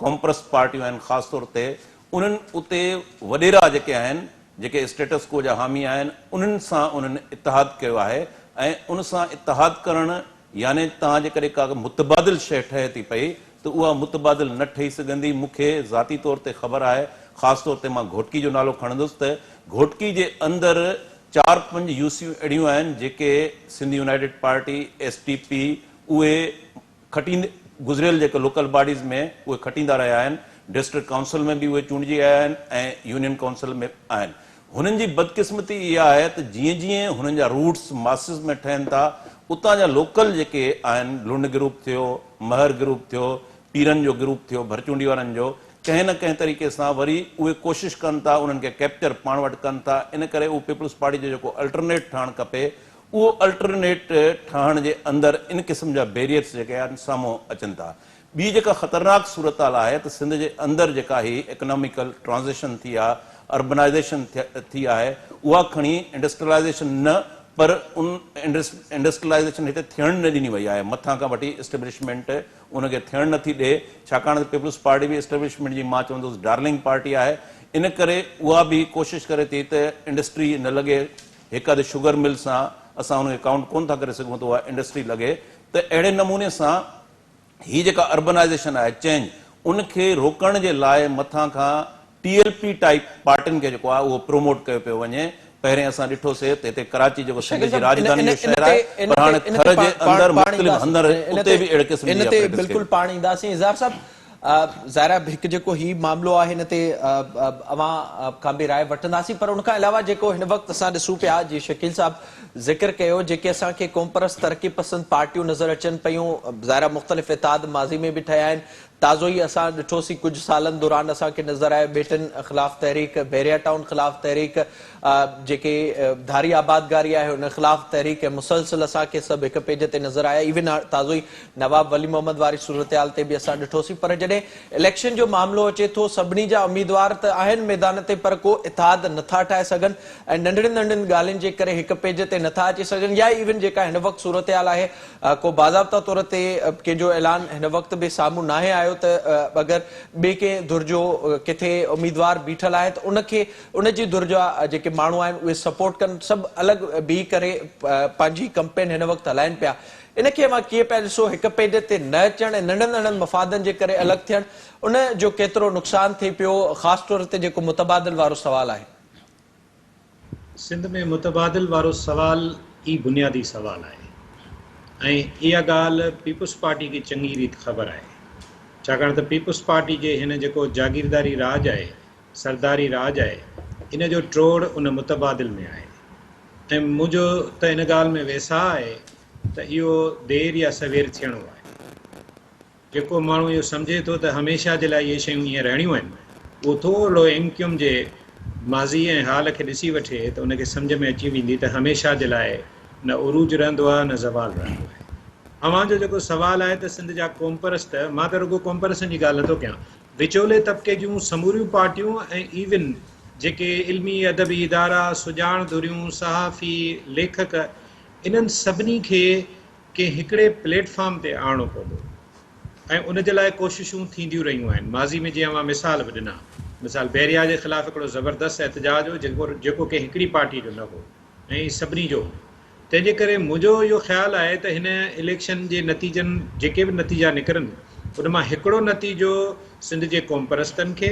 Speaker 2: कॉम्प्रेस पार्टियूं आहिनि ख़ासि तौर ते उन्हनि उते वॾेरा जेके आहिनि, जेके स्टेटस को जा हामी आहिनि, उन्हनि सां उन्हनि इतिहाद कयो आहे। ऐं उन सां इतिहाद करणु यानी तव्हां जेकॾहिं का मुतबादिल शइ ठहे थी पई त उहा मुतबादिल न ठही सघंदी। मूंखे ज़ाती तौर ते ख़बर आहे, ख़ासि तौर ते मां घोटकी जो नालो खणंदुसि त घोटकी जे अंदरि 4-5 यूसियूं अहिड़ियूं आहिनि जेके सिंधी यूनाइटेड पार्टी SDP उहे खटींदे गुज़िरियल जेके लोकल बॉडीज़ में उहे खटींदा रहिया आहिनि। डिस्ट्रिक्ट काउंसिल में बि उहे चूंडिजी आया आहिनि ऐं यूनियन काउंसिल में आहिनि। हुननि जी बदकिस्मती इहा आहे त जीअं जीअं हुननि जा रूट्स मासिस में ठहनि था, उतां जा लोकल जेके आहिनि, लुंड ग्रुप थियो, महर ग्रुप थियो, पीरनि जो ग्रुप थियो, भरचूंडी वारनि जो, कंहिं न कंहिं तरीक़े सां वरी उहे कोशिशि कनि था, उन्हनि खे कैप्चर पाण वटि कनि था। इन करे उहो पीपल्स पार्टी जो जेको अल्टरनेट ठहणु खपे, उहो अल्टरनेट ठहण जे अंदरि इन क़िस्म जा बैरियर्स जेके आहिनि साम्हूं अचनि था। ॿी जेका ख़तरनाक सूरत हाल आहे त सिंध जे अंदरि जेका ही इकोनॉमिकल ट्रांज़िशन थी आहे, अर्बनाइज़ेशन थी आहे, उहा खणी इंडस्ट्रियलाइज़ेशन न, पर उन इंडस्ट्रियलाइज़ेशन हिते थियणु न ॾिनी वई आहे। मथां खां वठी इस्टेब्लिशमेंट उनखे थियणु नथी ॾिए, छाकाणि त पीपल्स पार्टी बि इस्टेब्लिशमेंट जी मां चवंदुसि डार्लिंग पार्टी आहे। इन करे उहा बि कोशिशि करे थी त इंडस्ट्री न लॻे। हिकु अधु शुगर मिल सां असां हुनखे काउंट कोन था करे सघूं त उहा इंडस्ट्री लॻे। त अहिड़े नमूने सां ही जेका अर्बनाइज़ेशन आहे, चेंज, उनखे रोकण जे लाइ मथां खां TLP टाइप पार्टियुनि खे जेको आहे उहो प्रोमोट कयो पियो वञे। पहिरें असां ॾिठोसीं त हिते कराची जेको सिंध जी राजधानी जो शहर आहे, पर हाणे थर जे अंदरि मुख़्तलिफ़ हंधि उते बि अहिड़े क़िस्म जी
Speaker 1: इनते बिल्कुलु पाण ईंदासीं। इज़हार साहब, ज़ाहिर हिकु जेको ही मामिलो आहे हिन ते अवां खां बि राय वठंदासीं, पर उनखां अलावा जेको हिन वक़्तु असां ॾिसूं पिया, जीअं शकील साहब ज़िक्र कयो, जेके असांखे कॉम्प्रेस तरक़ी पसंद पार्टियूं नज़र अचनि पियूं, ज़ाहिर मुख़्तलिफ़ इतिहाद माज़ी में बि ठहिया आहिनि। ताज़ो ई असां ॾिठोसीं कुझु सालनि दौरान असांखे नज़र आयो बेटन ख़िलाफ़ तहरीक, बैरिया टाउन ख़िलाफ़ तहरीक, जेके धारी आबादगारी आहे उन ख़िलाफ़ तहरीक, मुसलसिल असांखे सभु हिकु पेज ते नज़र आया। इवन ताज़ो ई नवाब वली मोहम्मद वारी सूरत हाल ते बि असां ॾिठोसीं। पर जॾहिं इलेक्शन जो मामिलो अचे थो, सभिनी जा उम्मीदवार त आहिनि मैदान ते, पर को इतिहाद नथा ठाहे सघनि ऐं नंढड़ियुनि नंढड़ियुनि ॻाल्हियुनि जे करे हिकु पेज ते नथा अची सघनि। या इवन जेका हिन वक़्तु सूरत हाल आहे, को बाज़ाब्ता तौर ते कंहिंजो ऐलान हिन वक़्तु बि साम्हूं न आहे आयो त अगरि ॿिए कंहिं धुर जो किथे उम्मीदवार बीठल आहे त उनखे उनजी धुर जा जेके माण्हू आहिनि उहे सपोर्ट कनि, सभु अलॻि बीह करे पंहिंजी कंपेन हिन वक़्तु हलाइनि पिया। इनखे मां कीअं पिया ॾिसो, हिकु पेज ते न अचणु ऐं नंढनि नंढनि मफ़ादनि जे करे अलॻि थियणु, उन जो केतिरो नुक़सानु थिए पियो, ख़ासि तौर ते जेको मुतबादिल वारो सवाल आहे।
Speaker 3: सिंध में मुतबादिल वारो सवाल ई बुनियादी सवाल आहे ऐं इहा ॻाल्हि पीपल्स पार्टी खे चङी रीति ख़बर आहे। छाकाणि त पीपल्स पार्टी जे हिन जेको जागीरदारी राज आहे, सरदारी राज आहे, इन जो ट्रोड़ उन मुतबादिल में आहे। ऐं मुंहिंजो त इन ॻाल्हि में वेसा आहे त इहो देरि या सवेर थियणो आहे। जेको माण्हू इहो सम्झे थो त हमेशह जे लाइ इहे शयूं ईअं रहणियूं आहिनि, उहो थोरो इम्कियुम जे माज़ी ऐं हाल खे ॾिसी वठे त उनखे सम्झ में अची वेंदी त हमेशह जे लाइ न उरूज रहंदो आहे, न ज़वाल रहंदो आहे। अव्हांजो जेको सुवालु आहे त सिंध जा कॉम्प्रेस, त मां त रुॻो कॉम्प्रेसन जी ॻाल्हि नथो कयां, विचोले तबिके जूं समूरियूं पार्टियूं ऐं इवन जेके इल्मी अदबी इदारा, सुञाण धुरियूं, सहाफ़ी, लेखक, इन्हनि सभिनी खे कंहिं हिकिड़े प्लेटफॉर्म ते आणणो पवंदो ऐं उन जे लाइ कोशिशूं थींदियूं रहियूं आहिनि। माज़ी में जीअं मां मिसाल बि ॾिना, मिसाल बैरिया जे ख़िलाफ़ु हिकिड़ो ज़बरदस्त एहतजाज हो जेको कंहिं हिकिड़ी पार्टी जो न हो ऐं सभिनी जो। तंहिंजे करे मुंहिंजो इहो ख़्यालु आहे त हिन इलेक्शन जे नतीजनि, जेके बि नतीजा निकिरनि, उन मां हिकिड़ो नतीजो सिंध जे कॉम्प्रेस्तनि खे,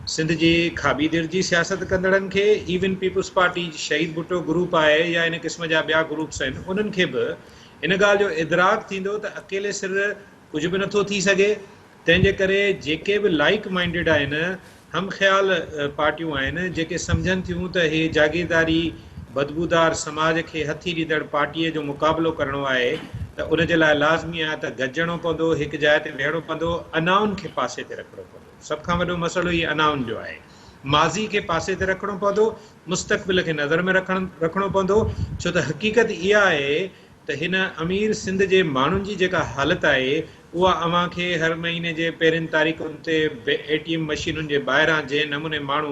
Speaker 3: सिंध जी खाॿी दिर जी सियासत कंदड़नि खे, इवन पीपल्स पार्टी शहीद भुट्टो ग्रुप आहे या इन क़िस्म जा ॿिया ग्रुप्स आहिनि, उन्हनि खे बि इन ॻाल्हि जो इदराक थींदो त अकेले सिर कुझु बि नथो थी सघे। तंहिंजे करे जेके बि लाइक माइंडेड आहिनि, हम ख़्याल पार्टियूं आहिनि, जेके सम्झनि थियूं त हे जागीरदारी बदबूदार समाज खे हथी ॾींदड़ पार्टीअ जो मुक़ाबिलो करिणो आहे, त उन जे लाइ लाज़मी आहे त गॾिजणो पवंदो, हिकु जाइ ते वेहणो पवंदो, अनाउनि खे पासे ते रखिणो पवंदो। सभ खां वॾो मसइलो ई अनाउनि जो आहे। माज़ी खे पासे ते रखिणो पवंदो, मुस्तक़बिल खे नज़र में रखिणो पवंदो, छो त हक़ीक़त इहा आहे त हिन अमीर सिंध जे माण्हुनि जी जेका हालति आहे उहा अव्हां खे हर महीने जे पहिरियुनि तारीख़ुनि ते ATM मशीनुनि जे ॿाहिरां जंहिं नमूने माण्हू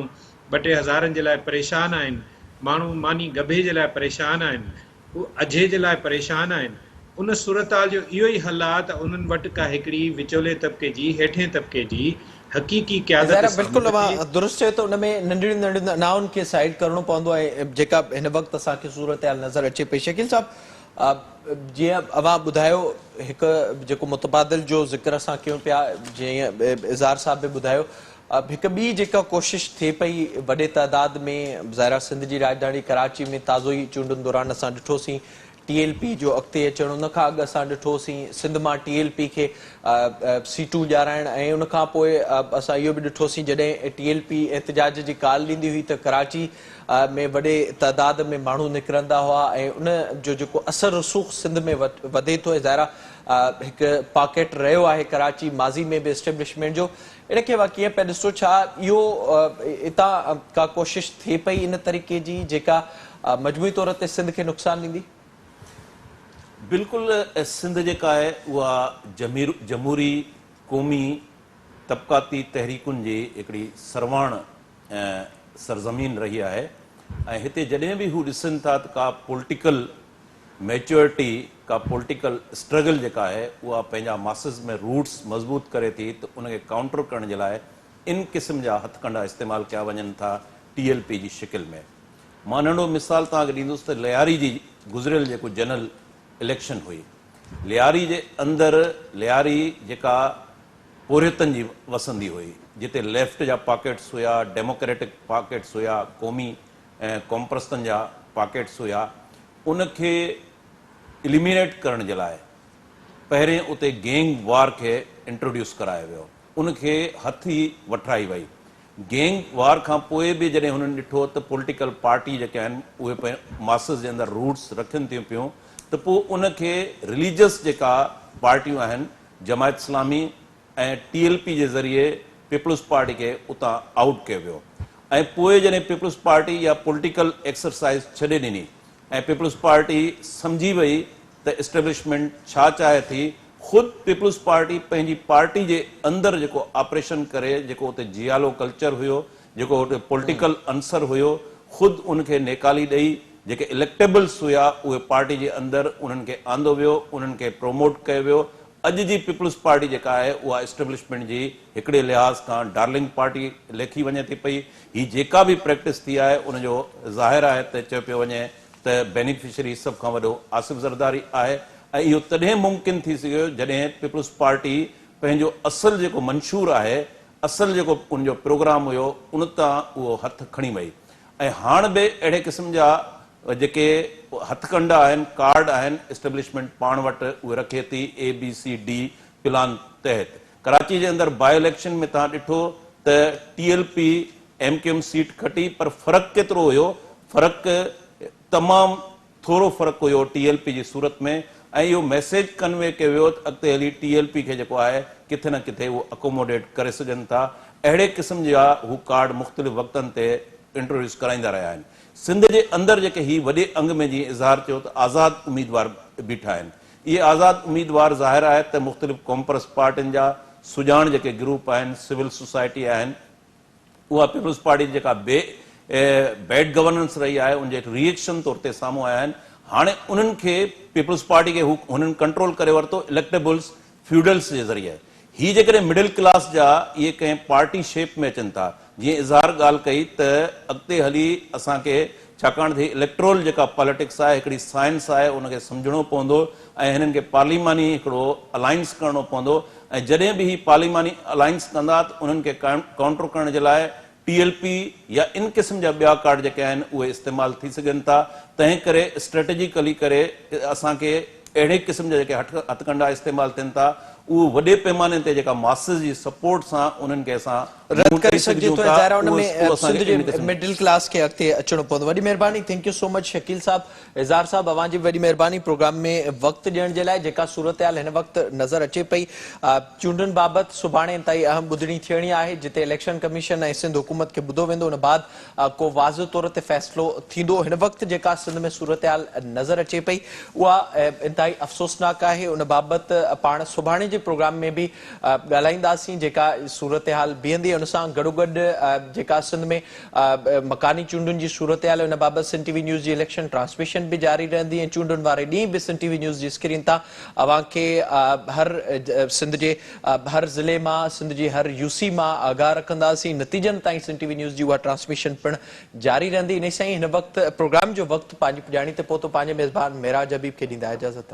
Speaker 3: 2-3 हज़ारनि जे लाइ परेशान आहिनि, माण्हू मानी गभे जे लाइ परेशान आहिनि, उहे अझे जे लाइ परेशान आहिनि, उन सूरताल जो इहो ई हल आहे त उन्हनि वटि का हिकिड़ी विचोले तबिके जी हेठें तबिके जी हक़ीक़ी क़यादत
Speaker 1: ज़ाहिर
Speaker 3: साम्हूं
Speaker 1: बिल्कुलु
Speaker 3: अचे।
Speaker 1: अवां दुरुस्त चयो त उन में नंढिड़ियूं नंढिड़ियूं नाउनि खे साइड करणो पवंदो आहे जेका हिन वक़्तु असांखे सूरत हाल नज़र अचे पई। शकील साहब जीअं अवां ॿुधायो हिकु जेको मुतबादिल जो ज़िक्र असां कयूं पिया, जीअं इज़हार साहब बि ॿुधायो, हिकु ॿी जेका कोशिशि थिए पई वॾे तइदाद में, ज़ाहिर सिंध जी राजधानी कराची में ताज़ो ई चूंडुनि दौरान असां ॾिठोसीं TLP जो अॻिते अचणु, उन खां अॻु असां ॾिठोसीं सिंध मां TLP खे सीटूं ॾियाराइण, ऐं उन खां पोइ असां इहो बि ॾिठोसीं जॾहिं TLP एहतिजाज जी काल ॾींदी हुई त कराची में वॾे तइदाद में माण्हू निकिरंदा हुआ ऐं उन जो जेको असर रसूख़ सिंध में वधे थो। ज़ाहिर हिकु पॉकेट रहियो आहे कराची माज़ी में बि एस्टेब्लिशमेंट जो, इन खे वां कीअं पिया ॾिसो? छा इहो हितां का कोशिशि थिए पई इन तरीक़े जी जेका मजमूई तौर ते सिंध खे नुक़सानु ॾींदी?
Speaker 2: बिल्कुलु सिंध जेका आहे उहा जमहूरी क़ौमी तबक़ाती तहरीकुनि जी हिकिड़ी सरवाण सरज़मीन रही आहे ऐं हिते जॾहिं बि हू ॾिसनि था त का पॉलिटिकल मैच्योरिटी, का पॉलिटिकल स्ट्रगल जेका आहे उहा पंहिंजा मासिस में रूट्स मज़बूत करे थी, त उनखे काउंटर करण जे लाइ इन क़िस्म जा हथकंडा इस्तेमालु कया वञनि था TLP जी शिकिल में। मां नंढो मिसाल तव्हांखे ॾींदुसि त लियारी जी गुज़िरियल जेको जनरल इलेक्शन हुई, लियारी जे अंदरि लियारी जेका पोरियतनि जी वसंदी हुई, जिते लेफ्ट जा पॉकेट्स हुया, डेमोक्रेटिक पॉकेट्स हुया, क़ौमी ऐं कॉमप्रस्तनि जा पॉकेट्स हुया, उनखे इलिमिनेट करण जे लाइ पहिरें उते गैंग वार खे इंट्रोड्यूस करायो वियो, उनखे हथी वठाई वई। गैंग वार खां पोइ बि जॾहिं हुननि ॾिठो त पॉलिटिकल पार्टी जेके आहिनि उहे मासिस जे अंदरि रूट्स रखनि थियूं पियूं, त पोइ उनखे रिलीजियस जेका पार्टियूं आहिनि, जमायत इस्लामी ऐं TLP जे ज़रिए पीपल्स पार्टी खे उतां आउट कयो वियो। ऐं पोइ जॾहिं पीपल्स पार्टी या पॉलिटिकल एक्सरसाइज़ छॾे ॾिनी ऐं पीपल्स पार्टी सम्झी वई त एस्टेब्लिशमेंट छा चाहे थी, ख़ुदि पीपल्स पार्टी पंहिंजी पार्टी जे अंदरि जेको ऑपरेशन करे, जेको उते जियालो कल्चर हुयो, जेको उते पॉलिटिकल अंसर हुयो, ख़ुदि उनखे नेकाली ॾेई जेके इलेक्टेबल्स हुया उहे पार्टी जे अंदरि उन्हनि खे आंदो वियो, उन्हनि खे प्रोमोट कयो वियो। अॼु जी पीपल्स पार्टी जेका आहे उहा एस्टेब्लिशमेंट जी हिकिड़े लिहाज़ खां डार्लिंग पार्टी लेखी वञे थी पई। ही जेका बि प्रैक्टिस थी आहे उनजो ज़ाहिर आहे त चयो पियो वञे त बेनिफिशरी सभ खां वॾो आसिफ ज़रदारी आहे, ऐं इहो तॾहिं मुमकिन थी सघियो जॾहिं पीपल्स पार्टी पंहिंजो असुलु जेको मंशूर आहे, असुलु जेको उनजो प्रोग्राम हुयो, उन तां उहो हथु खणी वई। ऐं हाणे बि अहिड़े क़िस्म जा जेके हथकंडा आहिनि, कार्ड आहिनि, एस्टेब्लिशमेंट पाण वटि उहे रखे थी ABCD प्लान तहत। कराची जे अंदरि बाई इलेक्शन में तव्हां ॾिठो त TLP MQM सीट खटी, पर फ़र्क़ु केतिरो हुयो? फ़र्क़ु तमामु थोरो फ़र्क़ु हुयो TLP जी सूरत में, ऐं इहो मैसेज कन्वे कयो वियो त अॻिते हली TLP खे जेको आहे किथे न किथे उहो अकोमोडेट करे सघनि था। अहिड़े क़िस्म जा हू कार्ड मुख़्तलिफ़ वक़्तनि ते इंट्रोड्यूस कराईंदा रहिया आहिनि। सिंध जे अंदरि जेके ही वॾे अंग में जीअं इज़हार चयो त आज़ाद उम्मीदवार बीठा आहिनि, इहे आज़ाद उम्मीदवार ज़ाहिर आहे त मुख़्तलिफ़ कॉमप्रस पार्टियुनि जा सुजाण जेके ग्रुप आहिनि, सिविल सोसाइटी आहिनि, उहा पीपल्स पार्टी जेका बैड गवर्नेंस रही आहे उनजे रिएक्शन तौर ते साम्हूं आया आहिनि। हाणे उन्हनि खे पीपल्स पार्टी खे हुननि कंट्रोल करे वरितो इलेक्टेबल्स फ्यूडल्स जे ज़रिए। ही जेकॾहिं मिडिल क्लास जा इहे कंहिं पार्टी शेप में अचनि था, जीअं इज़हार ॻाल्हि कई त अॻिते हली असांखे, छाकाणि त इलेक्ट्रोल जेका पॉलिटिक्स आहे हिकिड़ी साइंस आहे, उनखे सम्झणो पवंदो ऐं हिननि खे पार्लिमानी हिकिड़ो अलायंस करणो पवंदो, ऐं जॾहिं बि ही पार्लिमानी अलायंस कंदा त उन्हनि खे काउंटर करण जे लाइ TLP या इन क़िस्म जा ॿिया कार्ड जेके आहिनि उहे इस्तेमालु थी सघनि था। तंहिं करे स्ट्रेटेजिकली करे असांखे अहिड़े क़िस्म जा जेके हथकंडा इस्तेमालु थियनि था, उहो वॾे पैमाने ते जेका मासिस जी सपोर्ट सां उन्हनि खे असां
Speaker 1: रद्द करे सघिजे थो, ज़ाहिर आहे हुन
Speaker 2: उहो
Speaker 1: में
Speaker 2: असांखे
Speaker 1: सिंध
Speaker 2: इन
Speaker 1: जे
Speaker 2: क़िस्म
Speaker 1: मिडिल क्लास खे अॻिते अचणो पवंदो। वॾी महिरबानी, thank you so much Shakeel साहब। इज़हार साहब, अवां जी वॾी महिरबानी प्रोग्राम में वक़्तु ॾियण जे लाइ। जेका सूरत हाल हिन वक़्तु नज़र अचे पई, चूंडुनि बाबति सुभाणे ताईं अहम ॿुधणी थियणी आहे, जिते इलेक्शन कमीशन ऐं सिंध हुकूमत खे ॿुधो वेंदो। उन बाद को वाज़ तौर ते फ़ैसिलो थींदो। हिन वक़्तु जेका सिंध में सूरत हाल नज़र अचे पई उहा इंतिहाई अफ़सोसनाक आहे। उन बाबति पाण सुभाणे जे प्रोग्राम में बि ॻाल्हाईंदासीं। जेका सूरत हाल बीहंदी, उन सां गॾोगॾु जेका सिंध में मकानी चूंडुनि जी सूरत हाल, उन बाबति सिंध टीवी न्यूज़ जी इलेक्शन ट्रांसमिशन बि जारी रहंदी ऐं चूंडुनि वारे ॾींहुं बि सिंध टीवी न्यूज़ जी स्क्रीन तां अवां खे हर सिंध जे हर ज़िले मां, सिंध जी हर यूसी मां आगाह रखंदासीं। नतीजनि ताईं सिंध टीवी न्यूज़ जी उहा ट्रांसमिशन पिणु जारी रहंदी। इन सां ई हिन वक़्तु प्रोग्राम जो वक़्तु पंहिंजी पुॼाणी ते पहुतो। पंहिंजे मेज़बान मेराज हबीब खे ॾींदा इजाज़त।